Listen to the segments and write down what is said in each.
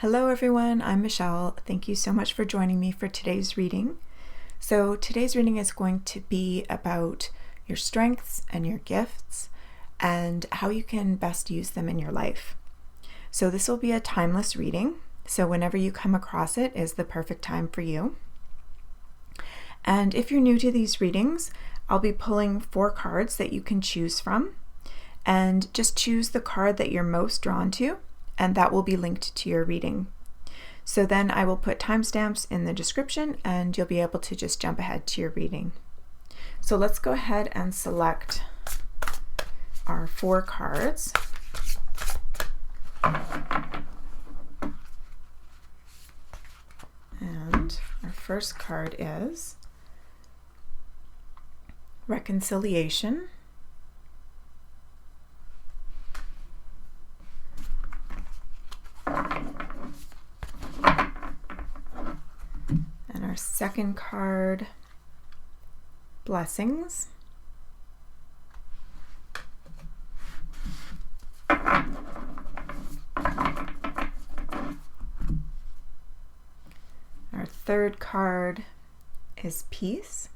Hello everyone, I'm Michelle. Thank you so much for joining me for today's reading. So today's reading is going to be about your strengths and your gifts and how you can best use them in your life. So this will be a timeless reading, so whenever you come across it is the perfect time for you. And if you're new to these readings, I'll be pulling 4 cards that you can choose from, and just choose the card that you're most drawn to, and that will be linked to your reading. So then I will put timestamps in the description and you'll be able to just jump ahead to your reading. So let's go ahead and select our 4 cards. And our first card is Reconciliation. And our second card, Blessings. Our third card is Peace.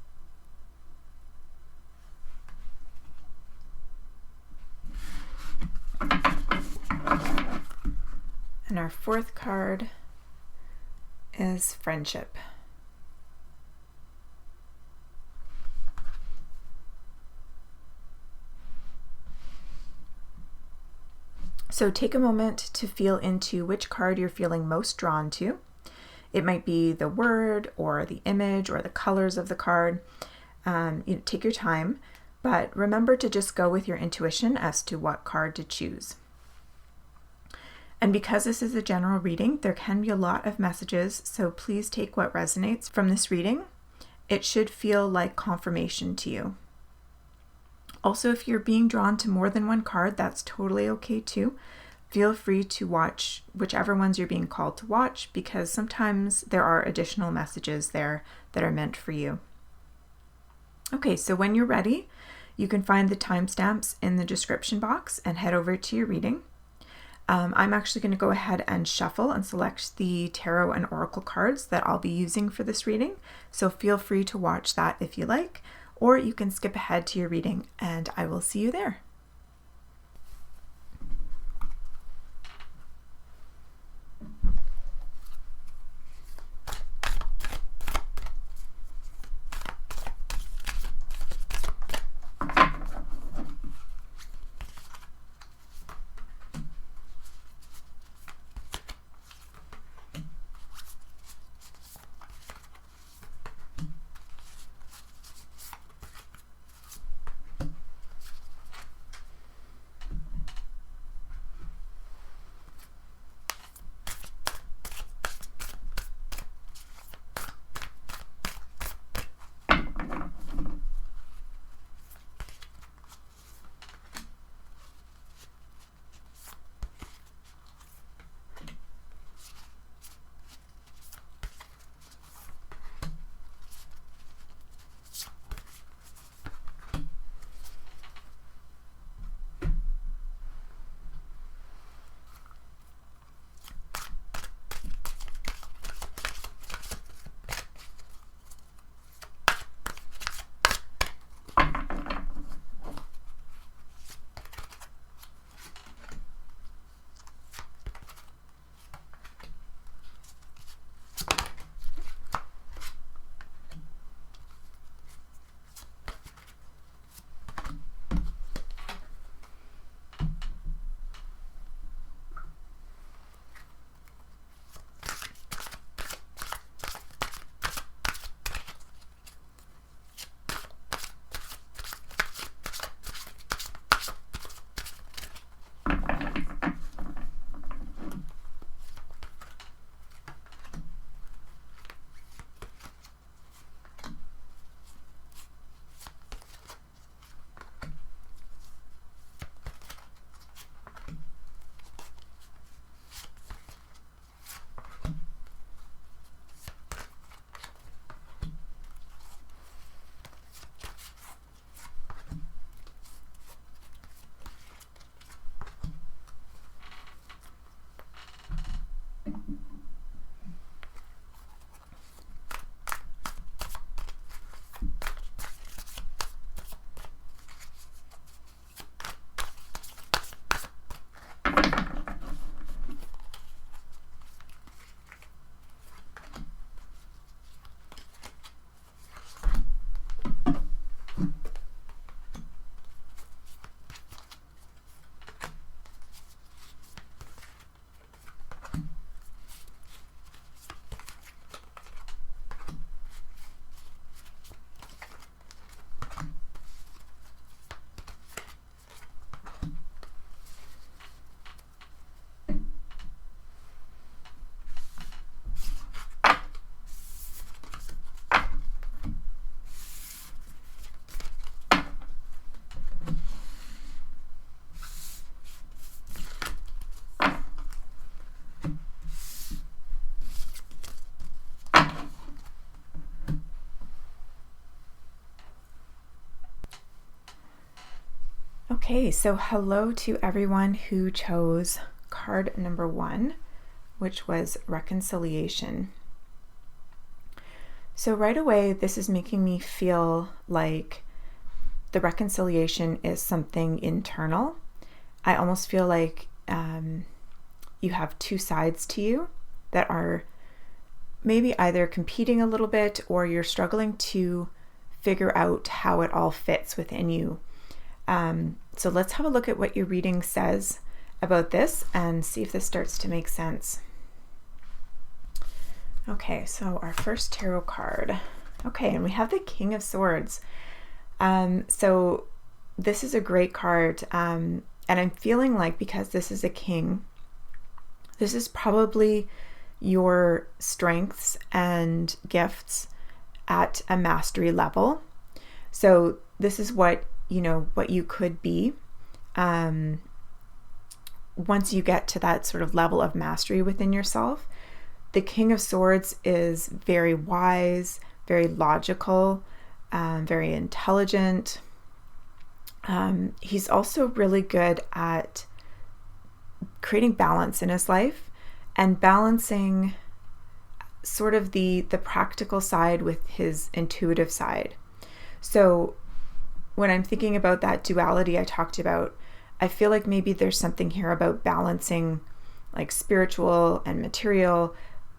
And our fourth card is Friendship. So take a moment to feel into which card you're feeling most drawn to. It might be the word or the image or the colors of the card. Take your time, but remember to just go with your intuition as to what card to choose. And because this is a general reading, there can be a lot of messages, so please take what resonates from this reading. It should feel like confirmation to you. Also, if you're being drawn to more than one card, that's totally okay too. Feel free to watch whichever ones you're being called to watch, because sometimes there are additional messages there that are meant for you. Okay, so when you're ready, you can find the timestamps in the description box and head over to your reading. I'm actually going to go ahead and shuffle and select the tarot and oracle cards that I'll be using for this reading, so feel free to watch that if you like, or you can skip ahead to your reading and I will see you there. Okay, so hello to everyone who chose card number 1, which was reconciliation. So right away, this is making me feel like the reconciliation is something internal. I almost feel like you have two sides to you that are maybe either competing a little bit, or you're struggling to figure out how it all fits within you. So let's have a look at what your reading says about this and see if this starts to make sense. Okay, so our first tarot card. Okay, and we have the King of Swords. So this is a great card. And I'm feeling like, because this is a king, this is probably your strengths and gifts at a mastery level. So this is what you could be once you get to that sort of level of mastery within yourself. The King of Swords is very wise, very logical, very intelligent. He's also really good at creating balance in his life and balancing sort of the practical side with his intuitive side. So when I'm thinking about that duality I talked about, I feel like maybe there's something here about balancing like spiritual and material,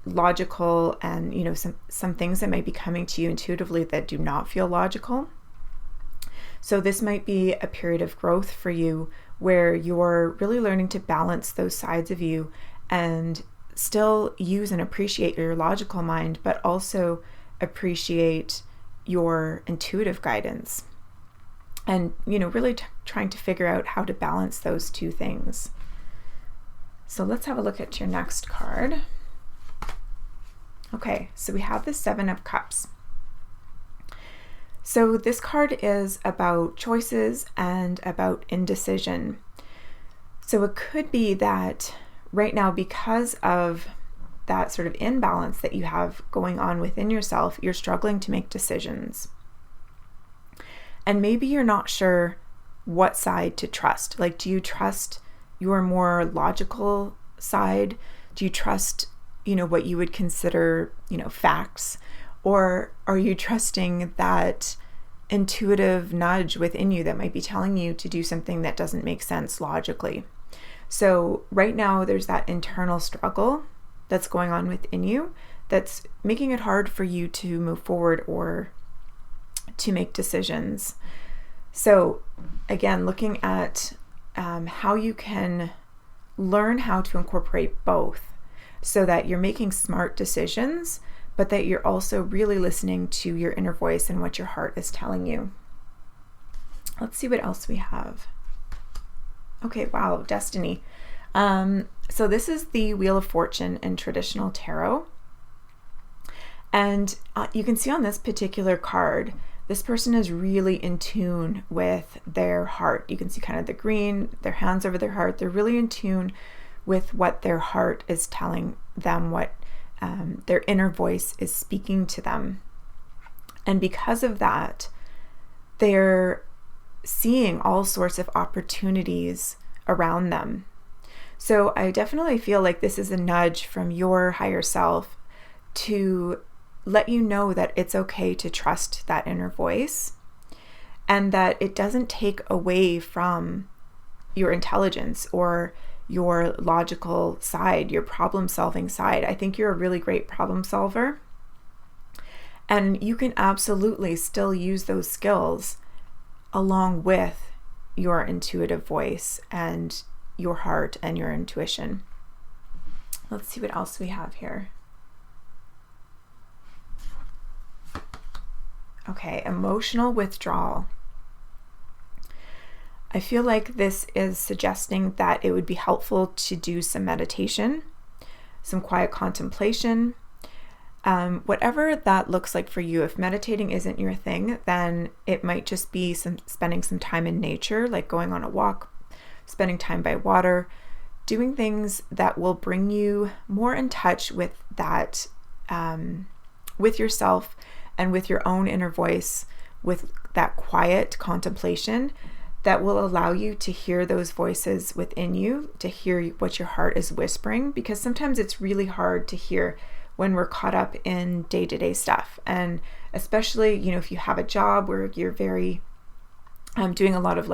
logical, and some things that might be coming to you intuitively that do not feel logical. So this might be a period of growth for you where you're really learning to balance those sides of you and still use and appreciate your logical mind, but also appreciate your intuitive guidance. And, really trying to figure out how to balance those two things. So let's have a look at your next card. Okay, so we have the Seven of Cups. So this card is about choices and about indecision. So it could be that right now, because of that sort of imbalance that you have going on within yourself, you're struggling to make decisions. And maybe you're not sure what side to trust. Like, do you trust your more logical side? Do you trust, what you would consider, facts? Or are you trusting that intuitive nudge within you that might be telling you to do something that doesn't make sense logically? So right now there's that internal struggle that's going on within you that's making it hard for you to move forward or to make decisions. So again, looking at how you can learn how to incorporate both so that you're making smart decisions, but that you're also really listening to your inner voice and what your heart is telling you. Let's see what else we have. Okay, wow, Destiny. So this is the Wheel of Fortune in traditional tarot. And you can see on this particular card, this person is really in tune with their heart. You can see kind of the green, their hands over their heart. They're really in tune with what their heart is telling them, what their inner voice is speaking to them. And because of that, they're seeing all sorts of opportunities around them. So I definitely feel like this is a nudge from your higher self to let you know that it's okay to trust that inner voice and that it doesn't take away from your intelligence or your logical side, your problem-solving side. I think you're a really great problem solver, and you can absolutely still use those skills along with your intuitive voice and your heart and your intuition. Let's see what else we have here. Okay, emotional withdrawal. I feel like this is suggesting that it would be helpful to do some meditation, some quiet contemplation, whatever that looks like for you. If meditating isn't your thing, then it might just be spending some time in nature, like going on a walk, spending time by water, doing things that will bring you more in touch with that, with yourself and with your own inner voice, with that quiet contemplation that will allow you to hear those voices within you, to hear what your heart is whispering, because sometimes it's really hard to hear when we're caught up in day-to-day stuff. And especially, if you have a job where you're very doing a lot of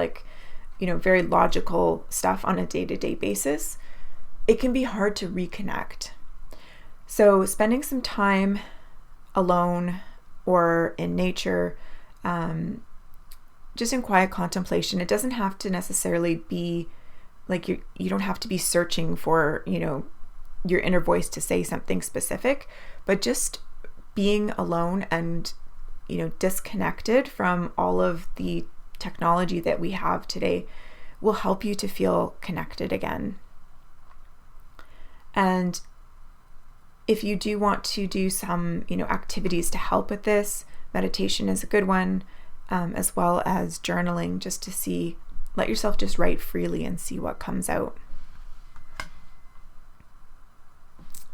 very logical stuff on a day-to-day basis, it can be hard to reconnect. So spending some time alone or in nature, just in quiet contemplation, it doesn't have to necessarily be like you don't have to be searching for, your inner voice to say something specific, but just being alone and, disconnected from all of the technology that we have today will help you to feel connected again. And if you do want to do some, activities to help with this, meditation is a good one, as well as journaling, just to let yourself just write freely and see what comes out.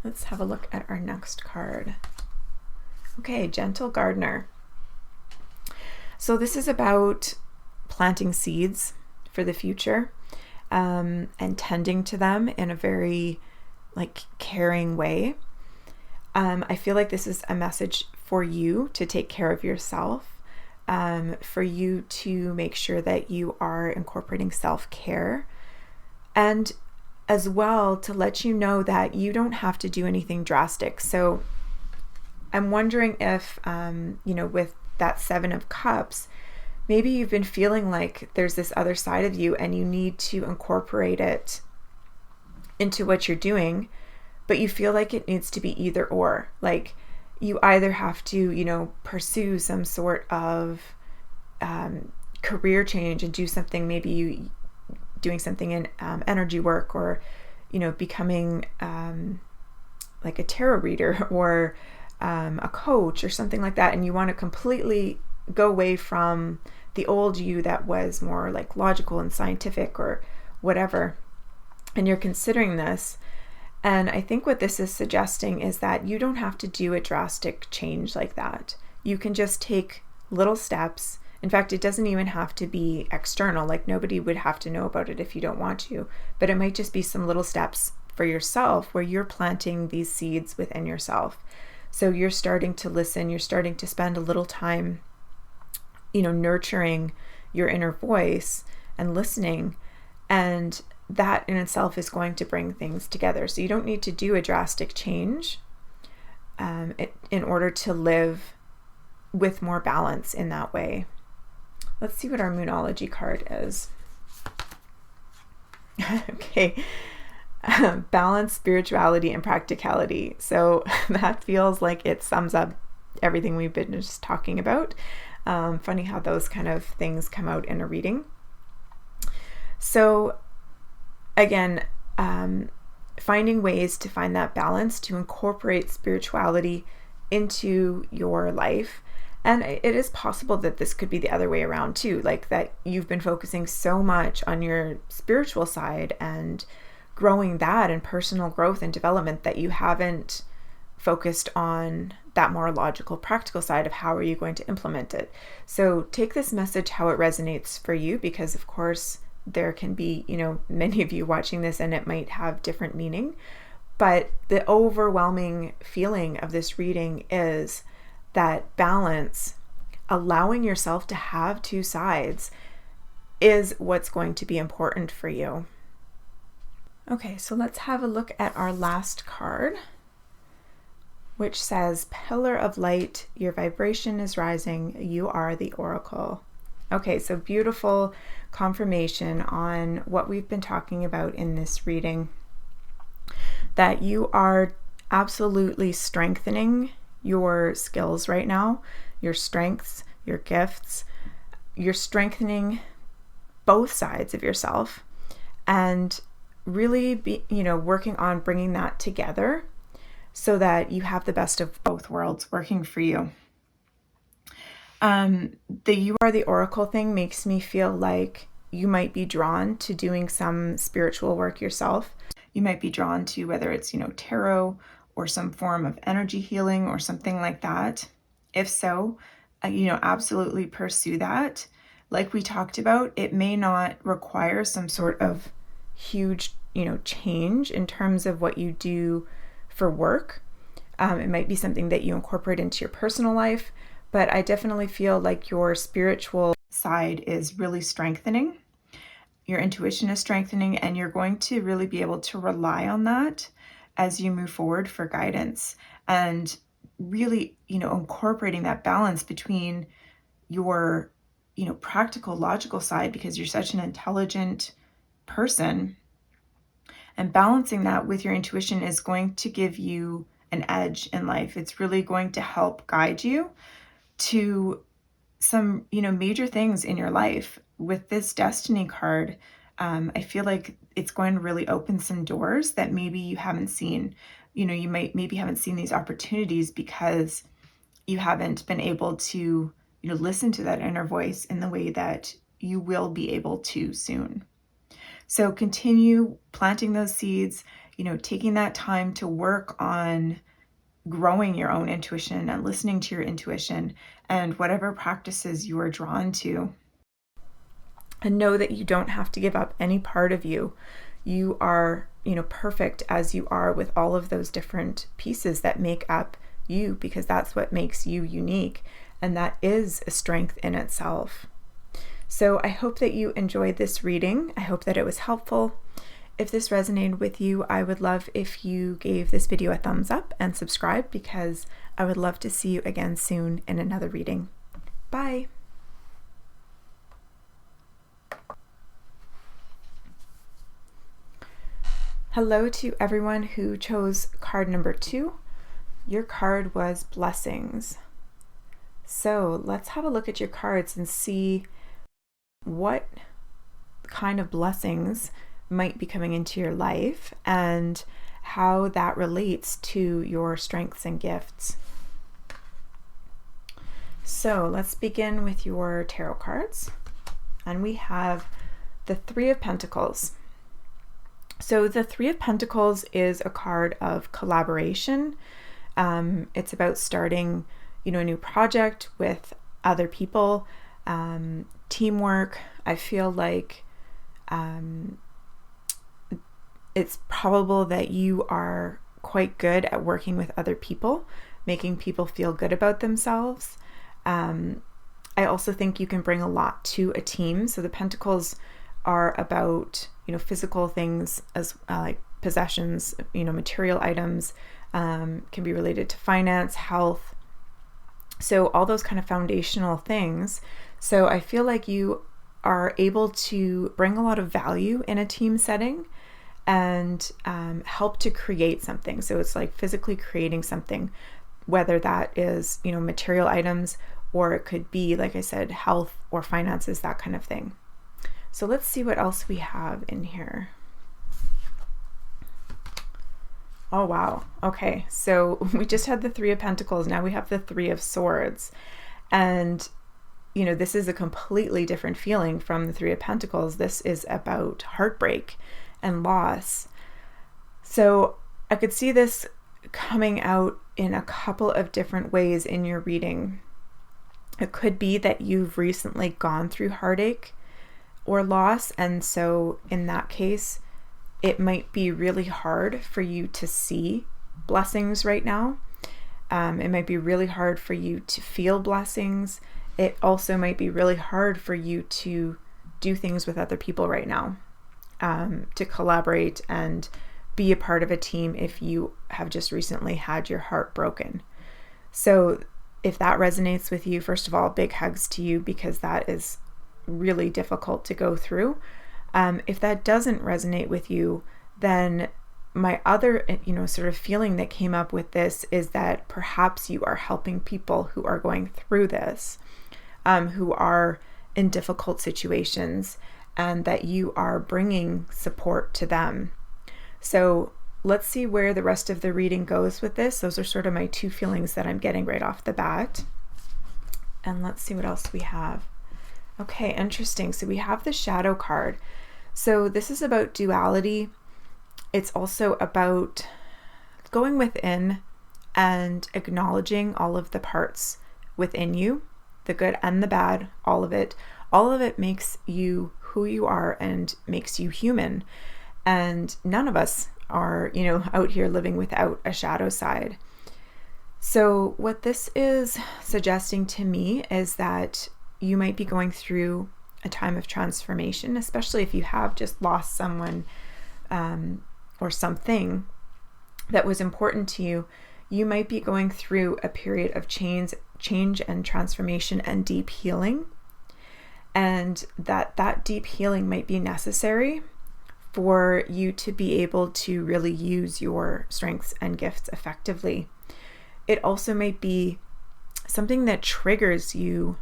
Let's have a look at our next card. Okay, Gentle Gardener. So this is about planting seeds for the future, and tending to them in a very caring way. I feel like this is a message for you to take care of yourself, for you to make sure that you are incorporating self-care, and as well to let you know that you don't have to do anything drastic. So I'm wondering if, with that 7 of Cups, maybe you've been feeling like there's this other side of you and you need to incorporate it into what you're doing, but you feel like it needs to be either or. Like you either have to, pursue some sort of career change and do something, maybe you doing something in energy work, or, becoming like a tarot reader or a coach or something like that. And you want to completely go away from the old you that was more like logical and scientific or whatever. And you're considering this. And I think what this is suggesting is that you don't have to do a drastic change like that. You can just take little steps. In fact, it doesn't even have to be external. Like nobody would have to know about it if you don't want to. But it might just be some little steps for yourself where you're planting these seeds within yourself. So you're starting to listen. You're starting to spend a little time, nurturing your inner voice and listening. And that in itself is going to bring things together. So you don't need to do a drastic change in order to live with more balance in that way. Let's see what our Moonology card is. Okay. Balance, spirituality, and practicality. So that feels like it sums up everything we've been just talking about. Funny how those kind of things come out in a reading. So again, finding ways to find that balance, to incorporate spirituality into your life. And it is possible that this could be the other way around too, like that you've been focusing so much on your spiritual side and growing that and personal growth and development that you haven't focused on that more logical, practical side of how are you going to implement it. So take this message how it resonates for you, because of course there can be, many of you watching this and it might have different meaning. But the overwhelming feeling of this reading is that balance, allowing yourself to have two sides, is what's going to be important for you. Okay, so let's have a look at our last card, which says, Pillar of Light, your vibration is rising, you are the Oracle. Okay, so beautiful confirmation on what we've been talking about in this reading, that you are absolutely strengthening your skills right now, your strengths, your gifts. You're strengthening both sides of yourself and really working on bringing that together so that you have the best of both worlds working for you. The you are the Oracle thing makes me feel like you might be drawn to doing some spiritual work yourself. You might be drawn to whether it's, tarot or some form of energy healing or something like that. If so, absolutely pursue that. like we talked about, it may not require some sort of huge, change in terms of what you do for work. It might be something that you incorporate into your personal life, but I definitely feel like your spiritual side is really strengthening. Your intuition is strengthening, and you're going to really be able to rely on that as you move forward for guidance, and really, incorporating that balance between your, practical, logical side, because you're such an intelligent person, and balancing that with your intuition is going to give you an edge in life. It's really going to help guide you to some, major things in your life. With this Destiny card, I feel like it's going to really open some doors that maybe you haven't seen. You maybe haven't seen these opportunities because you haven't been able to, listen to that inner voice in the way that you will be able to soon. So continue planting those seeds, taking that time to work on growing your own intuition and listening to your intuition and whatever practices you are drawn to. And know that you don't have to give up any part of you. You are, perfect as you are, with all of those different pieces that make up you, because that's what makes you unique. And that is a strength in itself. So I hope that you enjoyed this reading. I hope that it was helpful. If this resonated with you, I would love if you gave this video a thumbs up and subscribe, because I would love to see you again soon in another reading. Bye. Hello to everyone who chose card number 2. Your card was Blessings. So let's have a look at your cards and see what kind of blessings might be coming into your life and how that relates to your strengths and gifts. So let's begin with your tarot cards. And we have the Three of Pentacles. So the Three of Pentacles is a card of collaboration. It's about starting, a new project with other people, teamwork. I feel like it's probable that you are quite good at working with other people, making people feel good about themselves. I also think you can bring a lot to a team. So the Pentacles are about, physical things, as like possessions, material items, can be related to finance, health. So all those kind of foundational things. So I feel like you are able to bring a lot of value in a team setting and help to create something. So it's like physically creating something, whether that is, material items, or it could be, like I said, health or finances, that kind of thing. So let's see what else we have in here. Oh, wow. Okay, so we just had the Three of Pentacles. Now we have the Three of Swords. And, this is a completely different feeling from the Three of Pentacles. This is about heartbreak and loss. So I could see this coming out in a couple of different ways in your reading. It could be that you've recently gone through heartache or loss, and so in that case, it might be really hard for you to see blessings right now. It might be really hard for you to feel blessings. It also might be really hard for you to do things with other people right now, to collaborate and be a part of a team if you have just recently had your heart broken. So if that resonates with you, first of all, big hugs to you, because that is really difficult to go through. If that doesn't resonate with you, then my other, sort of feeling that came up with this is that perhaps you are helping people who are going through this, who are in difficult situations, and that you are bringing support to them. So let's see where the rest of the reading goes with this. Those are sort of my two feelings that I'm getting right off the bat. And let's see what else we have. Okay, interesting. So we have the Shadow card. So this is about duality. It's also about going within and acknowledging all of the parts within you, the good and the bad, all of it, all of it makes you who you are and makes you human. And none of us are, out here living without a shadow side. So what this is suggesting to me is that you might be going through a time of transformation, especially if you have just lost someone or something that was important to you. You might be going through a period of change and transformation and deep healing. And that deep healing might be necessary for you to be able to really use your strengths and gifts effectively. It also might be something that triggers you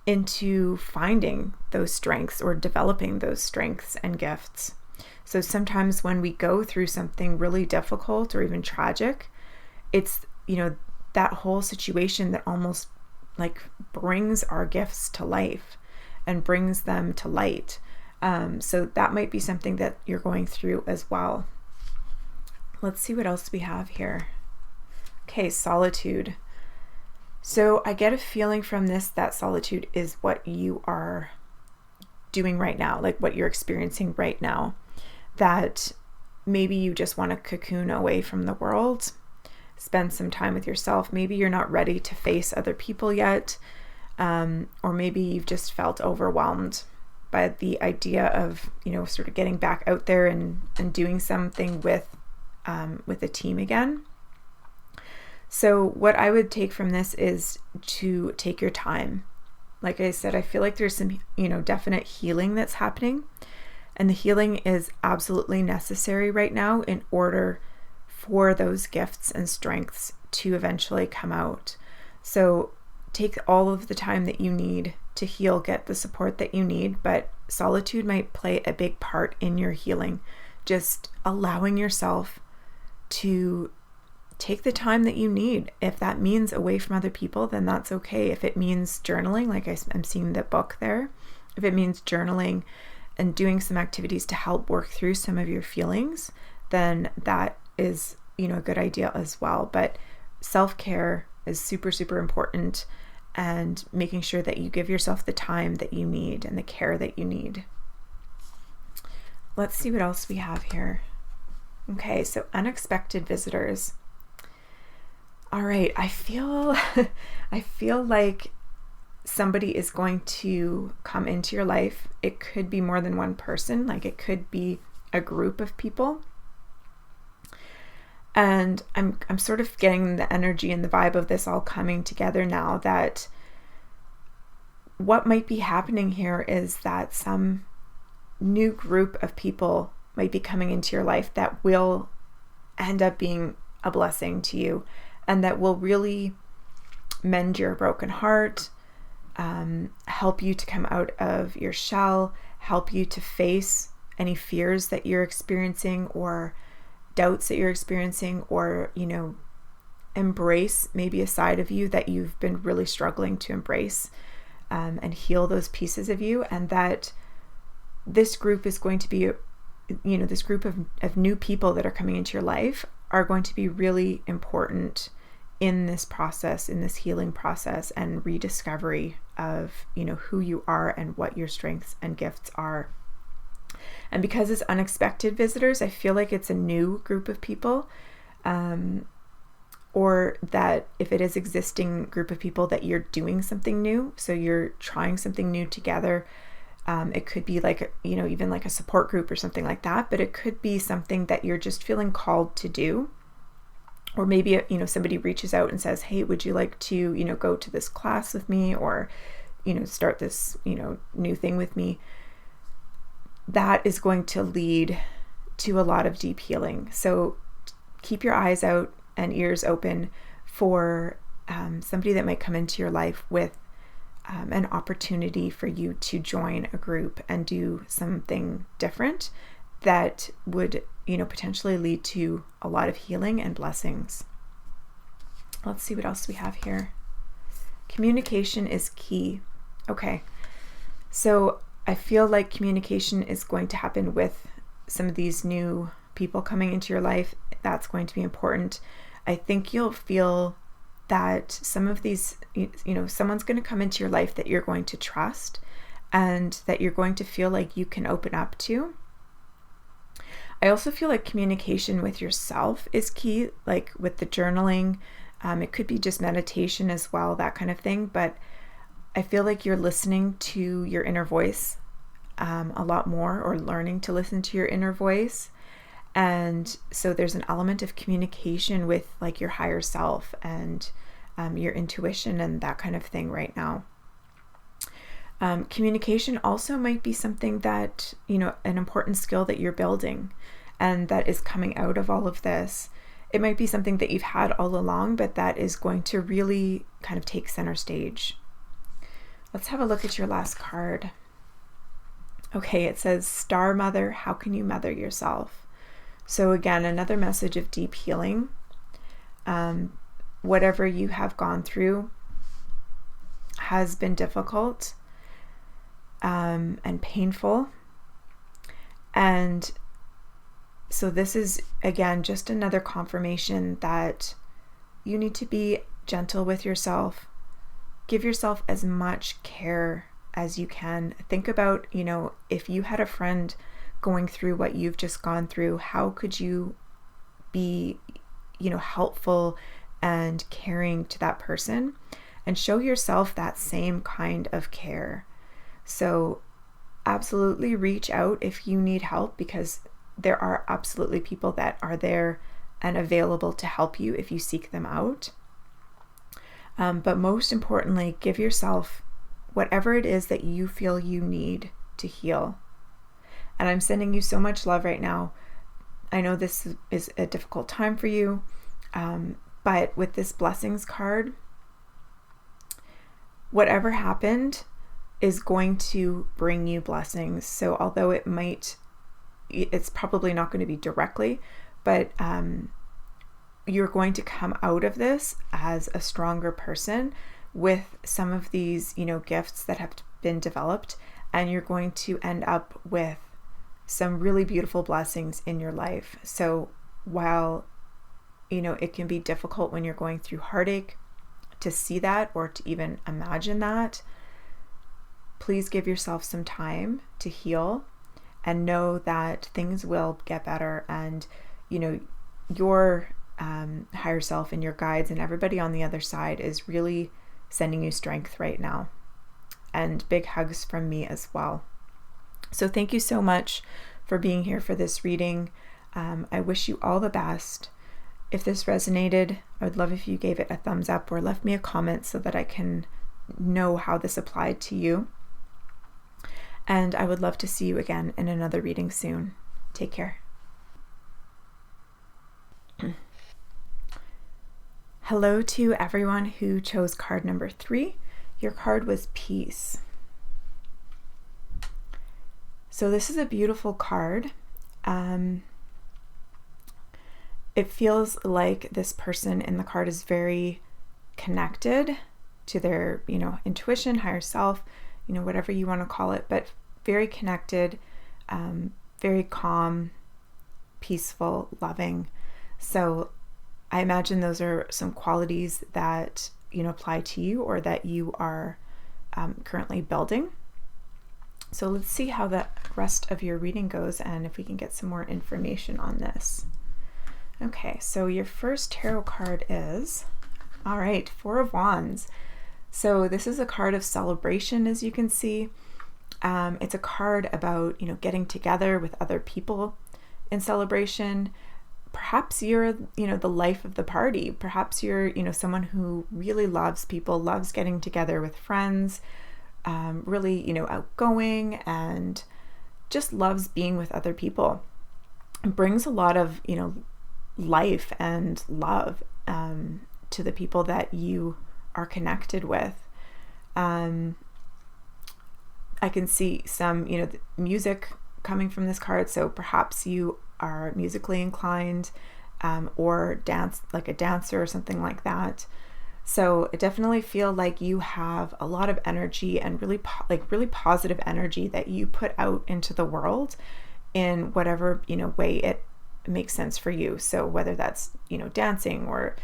into finding those strengths or developing those strengths and gifts. So sometimes when we go through something really difficult or even tragic, it's, that whole situation that almost like brings our gifts to life and brings them to light. So that might be something that you're going through as well. Let's see what else we have here. Okay, solitude. So I get a feeling from this that solitude is what you are doing right now, like what you're experiencing right now, that maybe you just want to cocoon away from the world, spend some time with yourself. Maybe you're not ready to face other people yet, or maybe you've just felt overwhelmed by the idea of, sort of getting back out there and doing something with a team again. So what I would take from this is to take your time. Like I said, I feel like there's some, definite healing that's happening, and the healing is absolutely necessary right now in order for those gifts and strengths to eventually come out. So take all of the time that you need to heal, get the support that you need, but solitude might play a big part in your healing. Just allowing yourself to take the time that you need. If that means away from other people, then that's okay. If it means journaling, like I'm seeing the book there, if it means journaling and doing some activities to help work through some of your feelings, then that is, a good idea as well. But self-care is super, super important, and making sure that you give yourself the time that you need and the care that you need. Let's see what else we have here. Okay, so unexpected visitors. All right, I feel like somebody is going to come into your life. It could be more than one person, like it could be a group of people. And I'm sort of getting the energy and the vibe of this all coming together now, that what might be happening here is that some new group of people might be coming into your life that will end up being a blessing to you, and that will really mend your broken heart, help you to come out of your shell, help you to face any fears that you're experiencing or doubts that you're experiencing, or, embrace maybe a side of you that you've been really struggling to embrace, and heal those pieces of you. And that this group is going to be, this group of new people that are coming into your life are going to be really important in this process, in this healing process and rediscovery of, who you are and what your strengths and gifts are. And because it's unexpected visitors, I feel like it's a new group of people, or that if it is existing group of people, that you're doing something new. So you're trying something new together. It could be like, even like a support group or something like that, but it could be something that you're just feeling called to do. Or maybe, somebody reaches out and says, hey, would you like to, go to this class with me, or, start this, new thing with me. That is going to lead to a lot of deep healing. So keep your eyes out and ears open for somebody that might come into your life with an opportunity for you to join a group and do something different that would, potentially lead to a lot of healing and blessings. Let's see what else we have here. Communication is key. Okay, so I feel like communication is going to happen with some of these new people coming into your life. That's going to be important. I think you'll feel that some of these, someone's going to come into your life that you're going to trust, and that you're going to feel like you can open up to. I also feel like communication with yourself is key, like with the journaling. It could be just meditation as well, that kind of thing. But I feel like you're listening to your inner voice a lot more, or learning to listen to your inner voice. And so there's an element of communication with like your higher self and your intuition and that kind of thing right now. Communication also might be something that, an important skill that you're building and that is coming out of all of this. It might be something that you've had all along, but that is going to really kind of take center stage. Let's have a look at your last card. Okay, it says, Star Mother, how can you mother yourself? So again, another message of deep healing. Whatever you have gone through has been difficult and painful. And so this is, again, just another confirmation that you need to be gentle with yourself. Give yourself as much care as you can. Think about, if you had a friend going through what you've just gone through, how could you be, helpful and caring to that person, and show yourself that same kind of care. So absolutely reach out if you need help, because there are absolutely people that are there and available to help you if you seek them out. But most importantly, give yourself whatever it is that you feel you need to heal. And I'm sending you so much love right now. I know this is a difficult time for you, but with this blessings card, whatever happened is going to bring you blessings. So although it's probably not going to be directly, but you're going to come out of this as a stronger person with some of these, gifts that have been developed, and you're going to end up with some really beautiful blessings in your life. So while, it can be difficult when you're going through heartache to see that or to even imagine that, please give yourself some time to heal and know that things will get better. And, your higher self and your guides and everybody on the other side is really sending you strength right now. And big hugs from me as well. So thank you so much for being here for this reading. I wish you all the best. If this resonated, I would love if you gave it a thumbs up or left me a comment so that I can know how this applied to you. And I would love to see you again in another reading soon. Take care. Hello to everyone who chose card number 3. Your card was Peace. So this is a beautiful card. It feels like this person in the card is very connected to their, intuition, higher self, whatever you want to call it, but very connected, very calm, peaceful, loving. So I imagine those are some qualities that, apply to you or that you are currently building. So let's see how the rest of your reading goes and if we can get some more information on this. Okay, so your first tarot card is, all right, Four of Wands. So this is a card of celebration, as you can see. It's a card about, getting together with other people in celebration. Perhaps you're, the life of the party. Perhaps you're, someone who really loves people, loves getting together with friends, really, outgoing, and just loves being with other people. It brings a lot of, life and love to the people that you are connected with. I can see some, music coming from this card. So perhaps you are musically inclined or dance, like a dancer or something like that. So I definitely feel like you have a lot of energy and really positive energy that you put out into the world in whatever, way it makes sense for you. So whether that's, dancing or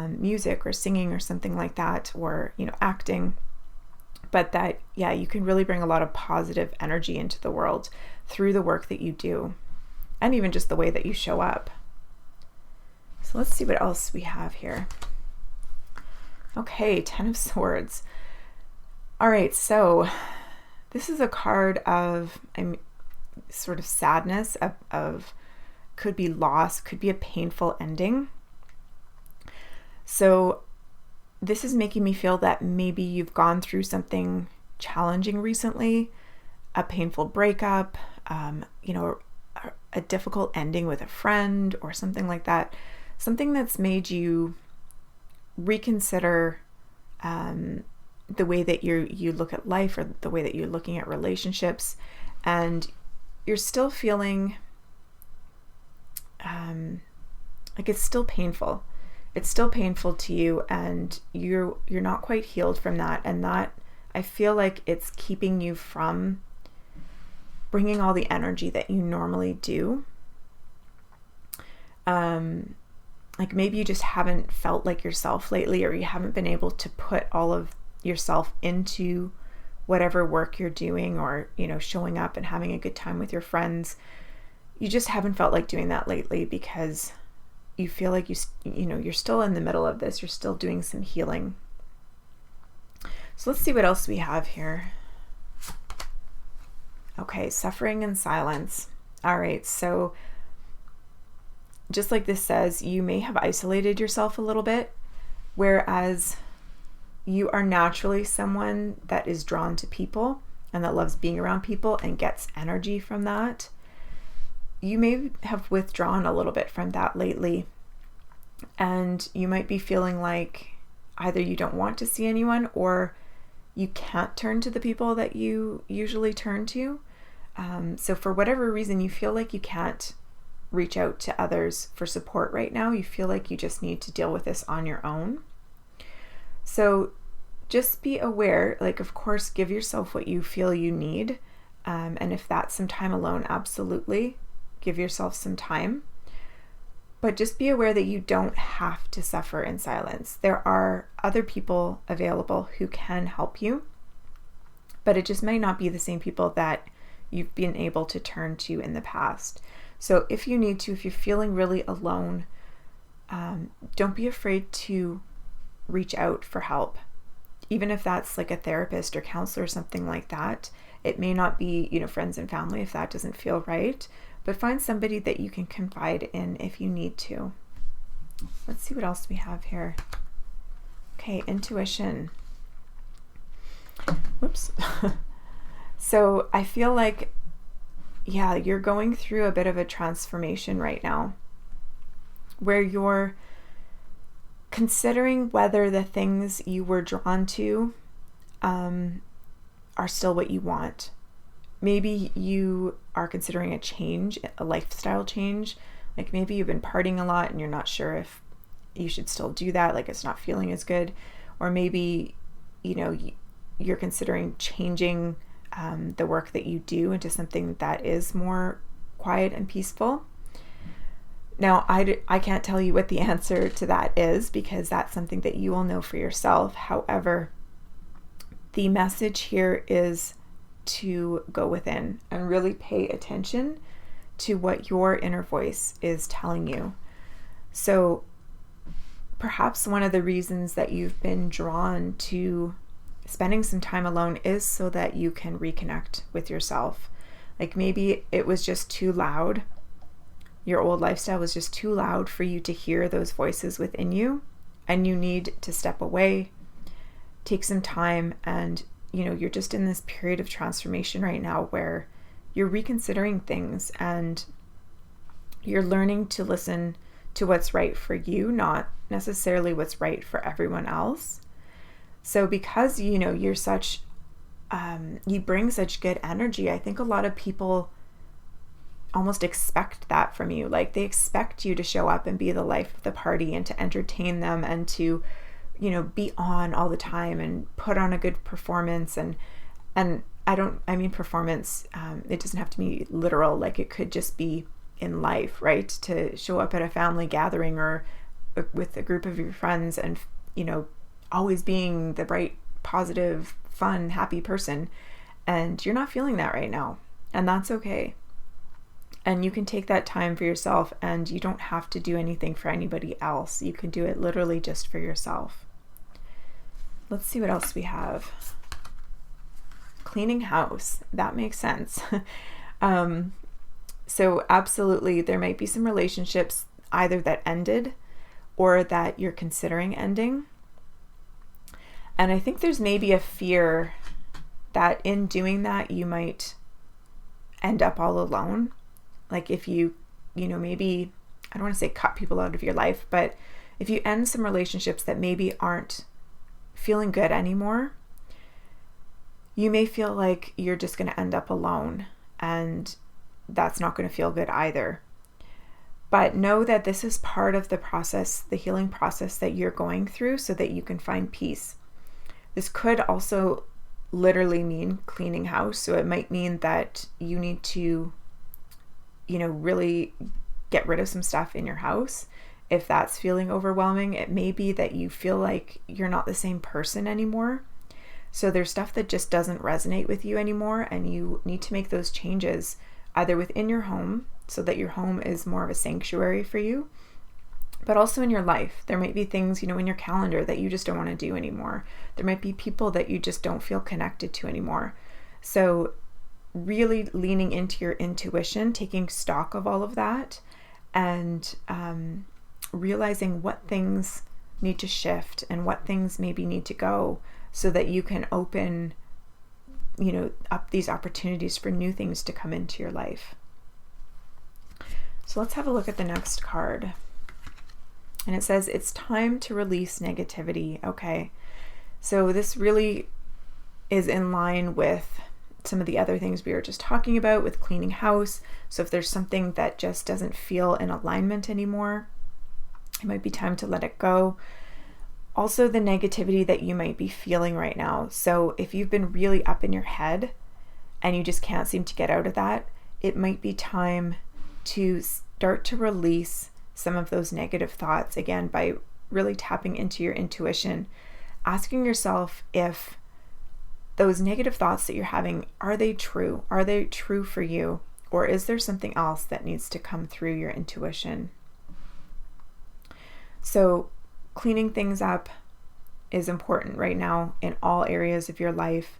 music or singing or something like that, or, acting, but that, yeah, you can really bring a lot of positive energy into the world through the work that you do, and even just the way that you show up. So let's see what else we have here. Okay, Ten of Swords. All right, so this is a card of sort of sadness, of could be loss, could be a painful ending. So this is making me feel that maybe you've gone through something challenging recently, a painful breakup, a difficult ending with a friend or something like that. Something that's made you reconsider the way that you look at life, or the way that you're looking at relationships, and you're still feeling like it's still painful. It's still painful to you, and you're not quite healed from that, and that, I feel like it's keeping you from bringing all the energy that you normally do. Like maybe you just haven't felt like yourself lately, or you haven't been able to put all of yourself into whatever work you're doing, or, showing up and having a good time with your friends. You just haven't felt like doing that lately because you feel like you're still in the middle of this. You're still doing some healing. So let's see what else we have here. Okay, suffering and silence. All right, so just like this says, you may have isolated yourself a little bit, whereas you are naturally someone that is drawn to people and that loves being around people and gets energy from that. You may have withdrawn a little bit from that lately, and you might be feeling like either you don't want to see anyone, or you can't turn to the people that you usually turn to. So for whatever reason, you feel like you can't reach out to others for support right now. You feel like you just need to deal with this on your own. So just be aware, like, of course, give yourself what you feel you need. And if that's some time alone, absolutely give yourself some time. But just be aware that you don't have to suffer in silence. There are other people available who can help you, but it just may not be the same people that you've been able to turn to in the past. So if you need to, if you're feeling really alone, don't be afraid to reach out for help. Even if that's like a therapist or counselor or something like that. It may not be, friends and family if that doesn't feel right, but find somebody that you can confide in if you need to. Let's see what else we have here. Okay, intuition. Whoops. So I feel like, yeah, you're going through a bit of a transformation right now, where you're considering whether the things you were drawn to are still what you want. Maybe you are considering a change, a lifestyle change. Like maybe you've been partying a lot and you're not sure if you should still do that, like it's not feeling as good. Or maybe, you're considering changing the work that you do into something that is more quiet and peaceful. Now, I can't tell you what the answer to that is, because that's something that you will know for yourself. However, the message here is to go within and really pay attention to what your inner voice is telling you. So perhaps one of the reasons that you've been drawn to spending some time alone is so that you can reconnect with yourself. Like maybe it was just too loud. Your old lifestyle was just too loud for you to hear those voices within you, and you need to step away, take some time, and you're just in this period of transformation right now where you're reconsidering things and you're learning to listen to what's right for you, not necessarily what's right for everyone else. So because, you're such, you bring such good energy, I think a lot of people almost expect that from you. Like they expect you to show up and be the life of the party and to entertain them and to, be on all the time and put on a good performance. And I mean performance, it doesn't have to be literal. Like it could just be in life, right? To show up at a family gathering or with a group of your friends and, always being the bright positive, fun, happy person, and you're not feeling that right now, and that's okay. And you can take that time for yourself, and you don't have to do anything for anybody else. You can do it literally just for yourself. Let's see what else we have. Cleaning house. That makes sense. So absolutely, there might be some relationships either that ended or that you're considering ending. And I think there's maybe a fear that in doing that, you might end up all alone. Like if you maybe, I don't want to say cut people out of your life, but if you end some relationships that maybe aren't feeling good anymore, you may feel like you're just going to end up alone, and that's not going to feel good either. But know that this is part of the process, the healing process that you're going through, so that you can find peace. This could also literally mean cleaning house. So it might mean that you need to really get rid of some stuff in your house. If that's feeling overwhelming, it may be that you feel like you're not the same person anymore. So there's stuff that just doesn't resonate with you anymore, and you need to make those changes either within your home so that your home is more of a sanctuary for you, but also in your life. There might be things, in your calendar that you just don't want to do anymore. There might be people that you just don't feel connected to anymore. So really leaning into your intuition, taking stock of all of that, and realizing what things need to shift and what things maybe need to go, so that you can open up these opportunities for new things to come into your life. So let's have a look at the next card. And it says, it's time to release negativity. Okay, so this really is in line with some of the other things we were just talking about with cleaning house. So if there's something that just doesn't feel in alignment anymore, it might be time to let it go. Also, the negativity that you might be feeling right now. So if you've been really up in your head and you just can't seem to get out of that, it might be time to start to release some of those negative thoughts, again, by really tapping into your intuition, asking yourself if those negative thoughts that you're having, are they true? Are they true for you? Or is there something else that needs to come through your intuition? So cleaning things up is important right now in all areas of your life.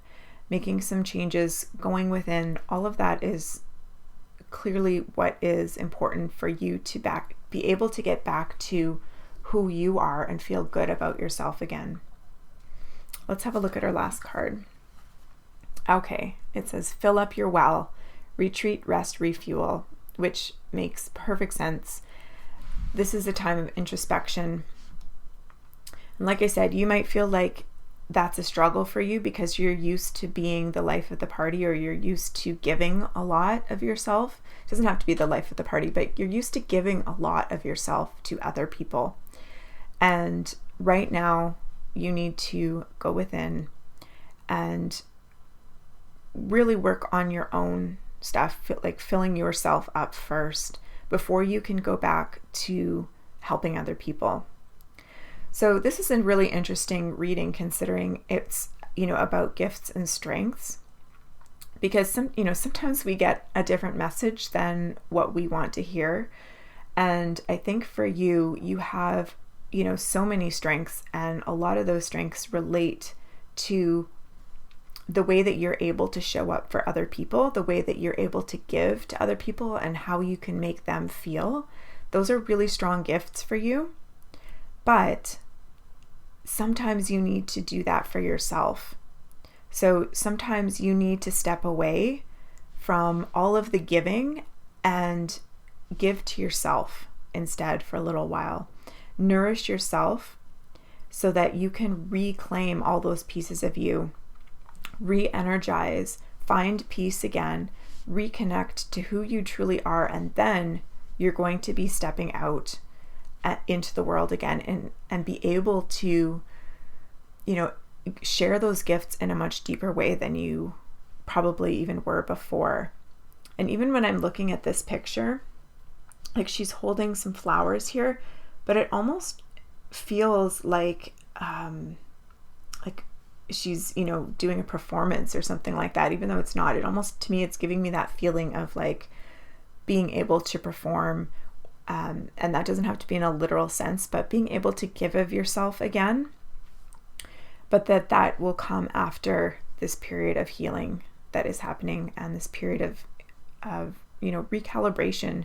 Making some changes, going within, all of that is clearly what is important for you to be able to get back to who you are and feel good about yourself again. Let's have a look at our last card. Okay, it says fill up your well, retreat, rest, refuel, which makes perfect sense. This is a time of introspection. And like I said, you might feel like that's a struggle for you because you're used to being the life of the party, or you're used to giving a lot of yourself. It doesn't have to be the life of the party, but you're used to giving a lot of yourself to other people. And right now, you need to go within and really work on your own stuff, like filling yourself up first before you can go back to helping other people. So this is a really interesting reading, considering it's, about gifts and strengths, because sometimes we get a different message than what we want to hear. And I think for you, you have, so many strengths, and a lot of those strengths relate to the way that you're able to show up for other people, the way that you're able to give to other people, and how you can make them feel. Those are really strong gifts for you. But sometimes you need to do that for yourself. So sometimes you need to step away from all of the giving and give to yourself instead for a little while. Nourish yourself so that you can reclaim all those pieces of you, re-energize, find peace again, reconnect to who you truly are, and then you're going to be stepping out into the world again and be able to, share those gifts in a much deeper way than you probably even were before. And even when I'm looking at this picture, like she's holding some flowers here, but it almost feels like she's, you know, doing a performance or something like that, even though it's not. It almost, to me, it's giving me that feeling of like being able to perform, and that doesn't have to be in a literal sense, but being able to give of yourself again, but that will come after this period of healing that is happening, and this period of you know, recalibration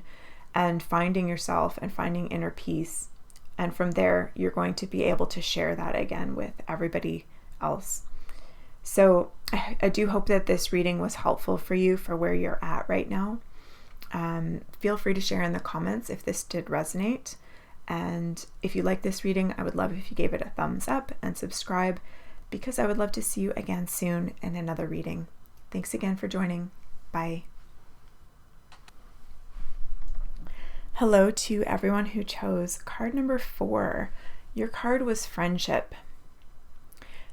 and finding yourself and finding inner peace. And from there, you're going to be able to share that again with everybody else. So I do hope that this reading was helpful for you for where you're at right now. Feel free to share in the comments if this did resonate. And if you like this reading, I would love if you gave it a thumbs up and subscribe, because I would love to see you again soon in another reading. Thanks again for joining. Bye. Hello to everyone who chose card number 4. Your card was friendship.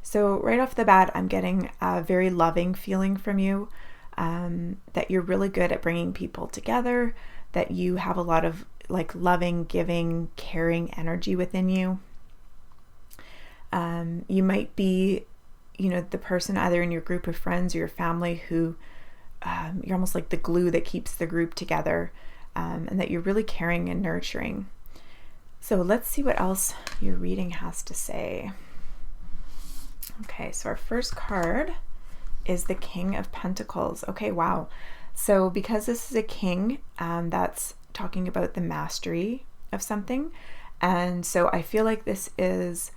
So right off the bat, I'm getting a very loving feeling from you, that you're really good at bringing people together, that you have a lot of like loving, giving, caring energy within you. You might be, you know, the person either in your group of friends or your family who you're almost like the glue that keeps the group together. And that you're really caring and nurturing. So let's see what else your reading has to say. Okay, so our first card is the King of Pentacles. Okay, wow. So because this is a king, that's talking about the mastery of something. And so I feel like this is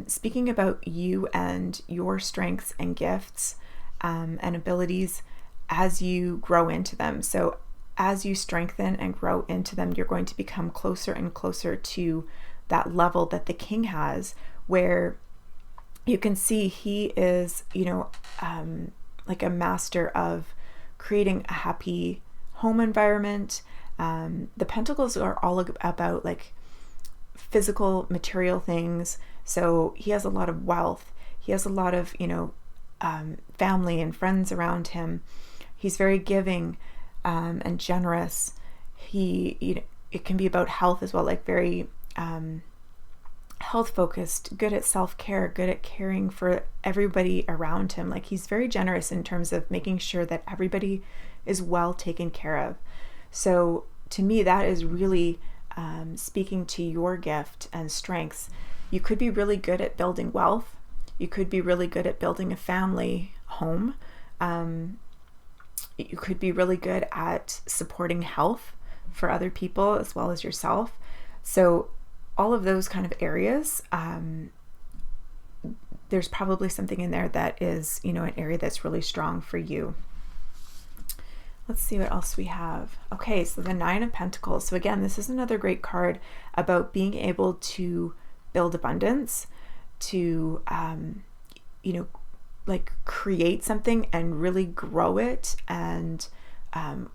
speaking about you and your strengths and gifts and abilities as you grow into them. So as you strengthen and grow into them, you're going to become closer and closer to that level that the king has, where you can see he is, you know, like a master of creating a happy home environment. The pentacles are all about like physical, material things. So he has a lot of wealth. He has a lot of, you know, family and friends around him. He's very giving and generous. He, you know, it can be about health as well, like very health focused, good at self-care, good at caring for everybody around him. Like he's very generous in terms of making sure that everybody is well taken care of. So to me, that is really speaking to your gift and strengths. You could be really good at building wealth. You could be really good at building a family home. You could be really good at supporting health for other people as well as yourself. So all of those kind of areas, there's probably something in there that is, you know, an area that's really strong for you. Let's see what else we have. Okay, so the Nine of Pentacles. So again, this is another great card about being able to build abundance, to, you know, like create something and really grow it, and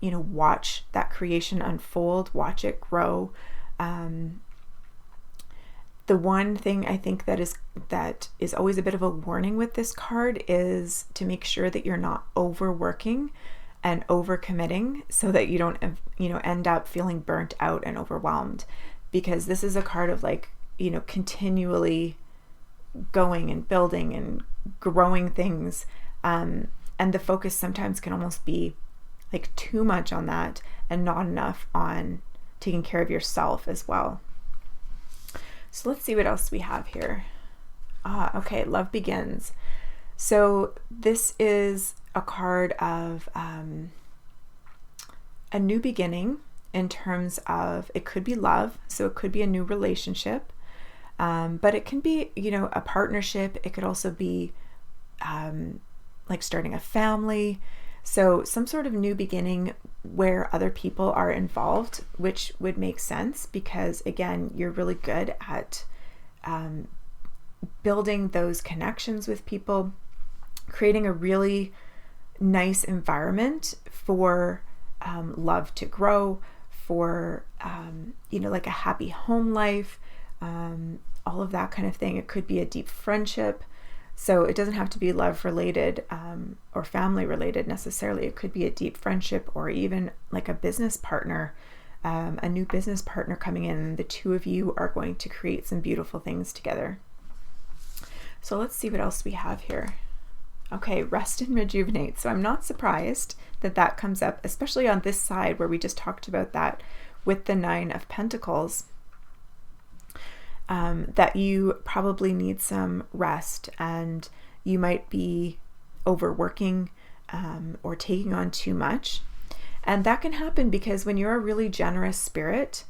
you know, watch that creation unfold, watch it grow. The one thing I think that is always a bit of a warning with this card is to make sure that you're not overworking and overcommitting, so that you don't, you know, end up feeling burnt out and overwhelmed, because this is a card of like, you know, continually going and building and growing things, and the focus sometimes can almost be like too much on that and not enough on taking care of yourself as well. So let's see what else we have here. Okay, Love Begins. So this is a card of a new beginning in terms of, it could be love, so it could be a new relationship. But it can be, you know, a partnership. It could also be like starting a family. So some sort of new beginning where other people are involved, which would make sense because, again, you're really good at building those connections with people, creating a really nice environment for love to grow, for, you know, like a happy home life, all of that kind of thing. It could be a deep friendship. So it doesn't have to be love related or family related necessarily. It could be a deep friendship, or even like a business partner, a new business partner coming in. The two of you are going to create some beautiful things together. So let's see what else we have here. Okay, rest and rejuvenate. So I'm not surprised that that comes up, especially on this side where we just talked about that with the Nine of Pentacles, that you probably need some rest and you might be overworking or taking on too much. And that can happen because when you're a really generous spirit,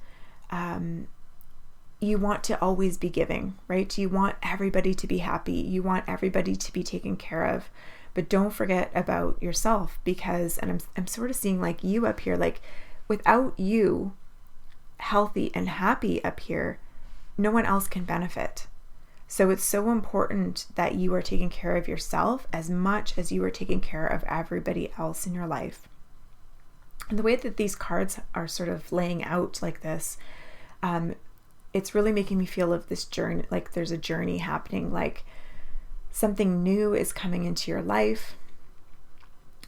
you want to always be giving, right? You want everybody to be happy. You want everybody to be taken care of. But don't forget about yourself, because, and I'm sort of seeing like you up here, like without you healthy and happy up here, no one else can benefit. So it's so important that you are taking care of yourself as much as you are taking care of everybody else in your life. And the way that these cards are sort of laying out like this, it's really making me feel of this journey, like there's a journey happening, like something new is coming into your life,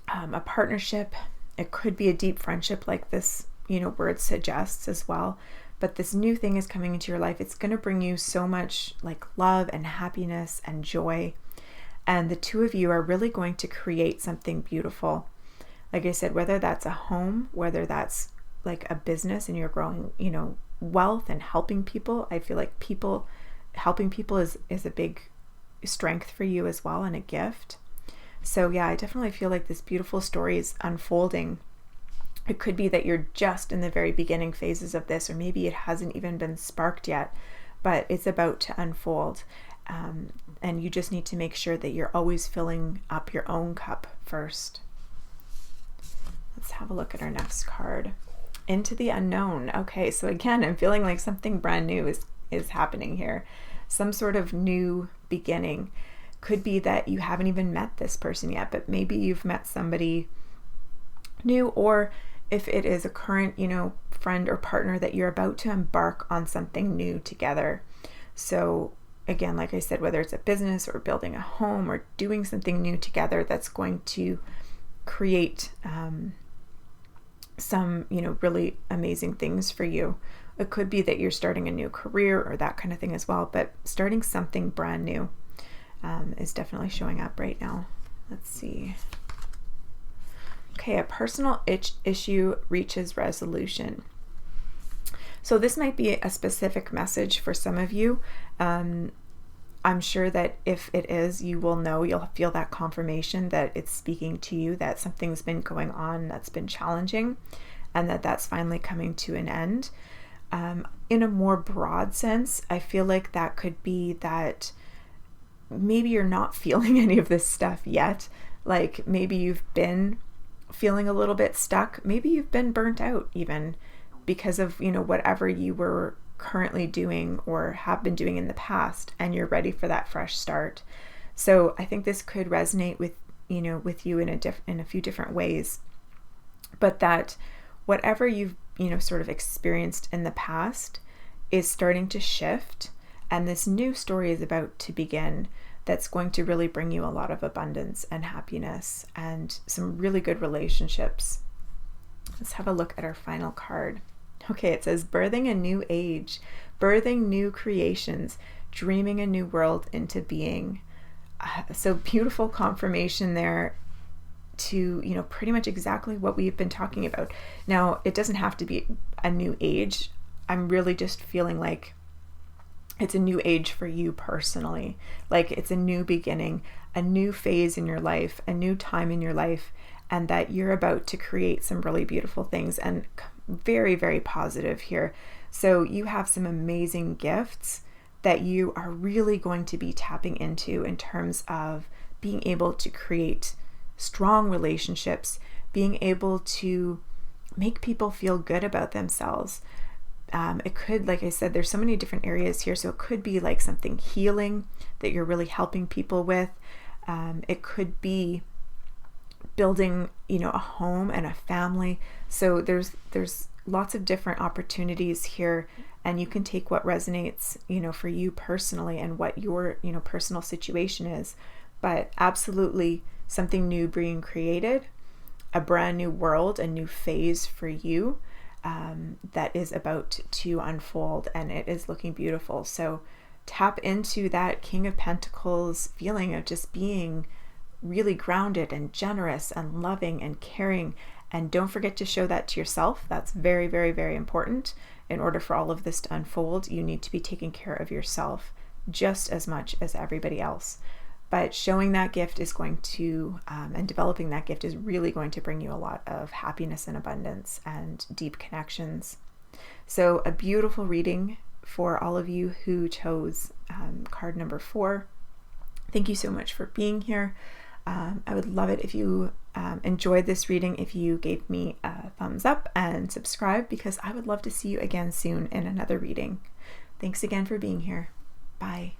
a partnership. It could be a deep friendship like this, word suggests as well. But this new thing is coming into your life. It's going to bring you so much like love and happiness and joy. And the two of you are really going to create something beautiful. Like I said, whether that's a home, whether that's like a business and you're growing, wealth and helping people. I feel like helping people is a big strength for you as well, and a gift. So yeah, I definitely feel like this beautiful story is unfolding. It could be that you're just in the very beginning phases of this, or maybe it hasn't even been sparked yet, but it's about to unfold. And you just need to make sure that you're always filling up your own cup first. Let's have a look at our next card. Into the unknown. Okay, so again, I'm feeling like something brand new is happening here. Some sort of new beginning. Could be that you haven't even met this person yet, but maybe you've met somebody new, or if it is a current, friend or partner, that you're about to embark on something new together. So again, like I said, whether it's a business or building a home or doing something new together, that's going to create some, really amazing things for you. It could be that you're starting a new career or that kind of thing as well, but starting something brand new is definitely showing up right now. Let's see. Okay, a personal issue reaches resolution. So this might be a specific message for some of you. I'm sure that if it is, you will know, you'll feel that confirmation that it's speaking to you, that something's been going on that's been challenging, and that's finally coming to an end. In a more broad sense, I feel like that could be that maybe you're not feeling any of this stuff yet. Like maybe you've been feeling a little bit stuck. Maybe you've been burnt out even because of, whatever you were currently doing or have been doing in the past, and you're ready for that fresh start. So I think this could resonate with you in a few different ways, but that whatever you've sort of experienced in the past is starting to shift, and this new story is about to begin that's going to really bring you a lot of abundance and happiness and some really good relationships. Let's have a look at our final card. Okay, it says birthing a new age, birthing new creations, dreaming a new world into being. So beautiful confirmation there to, pretty much exactly what we've been talking about. Now, it doesn't have to be a new age. I'm really just feeling like it's a new age for you personally. Like it's a new beginning, a new phase in your life, a new time in your life, and that you're about to create some really beautiful things, and very, very positive here. So you have some amazing gifts that you are really going to be tapping into in terms of being able to create strong relationships, being able to make people feel good about themselves. It could, like I said, there's so many different areas here. So it could be like something healing that you're really helping people with. It could be building, a home and a family. So there's lots of different opportunities here, and you can take what resonates, for you personally and what your, personal situation is. But absolutely something new being created, a brand new world, a new phase for you. That is about to unfold, and it is looking beautiful. So tap into that King of Pentacles feeling of just being really grounded and generous and loving and caring. And don't forget to show that to yourself. That's very, very, very important. In order for all of this to unfold, you need to be taking care of yourself just as much as everybody else. But showing that gift is going to, and developing that gift is really going to bring you a lot of happiness and abundance and deep connections. So a beautiful reading for all of you who chose card number 4. Thank you so much for being here. I would love it if you enjoyed this reading, if you gave me a thumbs up and subscribe, because I would love to see you again soon in another reading. Thanks again for being here. Bye.